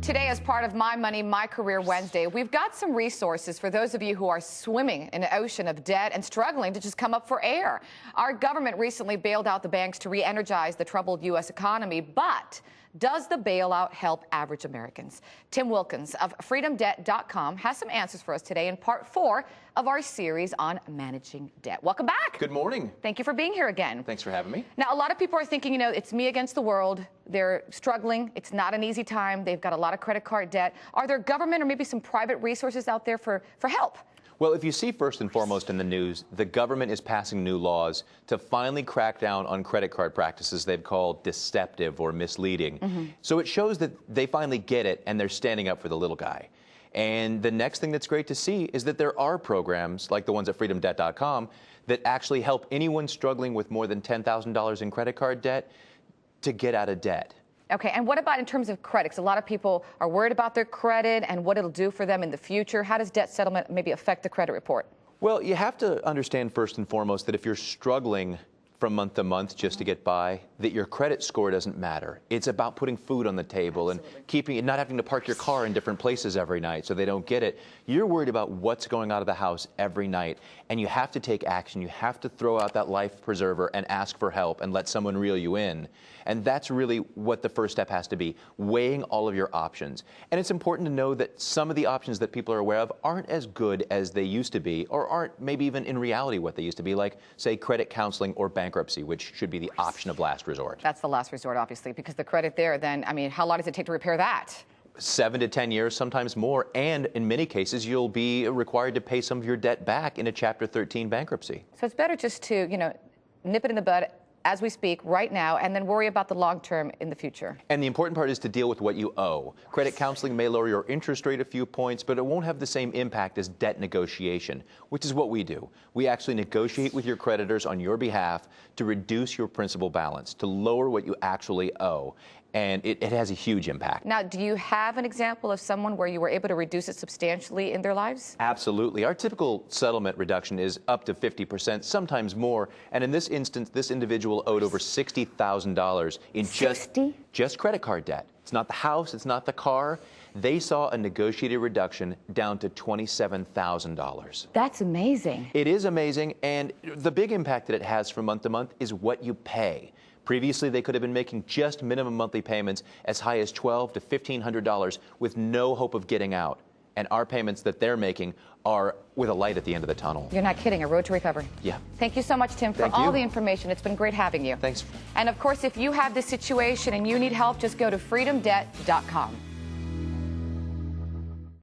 Today, as part of My Money, My Career Wednesday, we've got some resources for those of you who are swimming in an ocean of debt and struggling to just come up for air. Our government recently bailed out the banks to re-energize the troubled U.S. economy, but does the bailout help average Americans? Tim Wilkins of freedomdebt.com has some answers for us today in part 4 of our series on managing debt. Welcome back. Good morning. Thank you for being here again. Thanks for having me. Now, a lot of people are thinking, it's me against the world. They're struggling. It's not an easy time. They've got a lot of credit card debt. Are there government or maybe some private resources out there for help? Well, if you see first and foremost in the news, the government is passing new laws to finally crack down on credit card practices they've called deceptive or misleading. So it shows that they finally get it and they're standing up for the little guy. And the next thing that's great to see is that there are programs like the ones at freedomdebt.com that actually help anyone struggling with more than $10,000 in credit card debt to get out of debt. Okay, and what about in terms of credit? 'Cause a lot of people are worried about their credit and what it'll do for them in the future. How does debt settlement maybe affect the credit report? Well, you have to understand first and foremost that if you're struggling from month to month just to get by, that your credit score doesn't matter. It's about putting food on the table and keeping it, not having to park your car in different places every night so they don't get it. You're worried about what's going out of the house every night, and you have to take action. You have to throw out that life preserver and ask for help and let someone reel you in. And that's really what the first step has to be, weighing all of your options. And it's important to know that some of the options that people are aware of aren't as good as they used to be, or aren't maybe even in reality what they used to be, like, say, credit counseling or bankruptcy, which should be the option of last resort. That's the last resort, obviously, because the credit there, then, how long does it take to repair that? 7 to 10 years, sometimes more, and in many cases, you'll be required to pay some of your debt back in a Chapter 13 bankruptcy. So it's better just to, nip it in the bud as we speak right now, and then worry about the long term in the future. And the important part is to deal with what you owe. Credit counseling may lower your interest rate a few points, but it won't have the same impact as debt negotiation, which is what we do. We actually negotiate with your creditors on your behalf to reduce your principal balance, to lower what you actually owe. And it has a huge impact. Now, do you have an example of someone where you were able to reduce it substantially in their lives? Absolutely. Our typical settlement reduction is up to 50%, sometimes more. And in this instance, this individual owed over $60,000 in just credit card debt. It's not the house, it's not the car. They saw a negotiated reduction down to $27,000. That's amazing. It is amazing, and the big impact that it has from month to month is what you pay. Previously, they could have been making just minimum monthly payments as high as $1,200 to $1,500 with no hope of getting out. And our payments that they're making are with a light at the end of the tunnel. You're not kidding. A road to recovery. Yeah. Thank you so much, Tim, for all the information. It's been great having you. Thanks. And, of course, if you have this situation and you need help, just go to freedomdebt.com.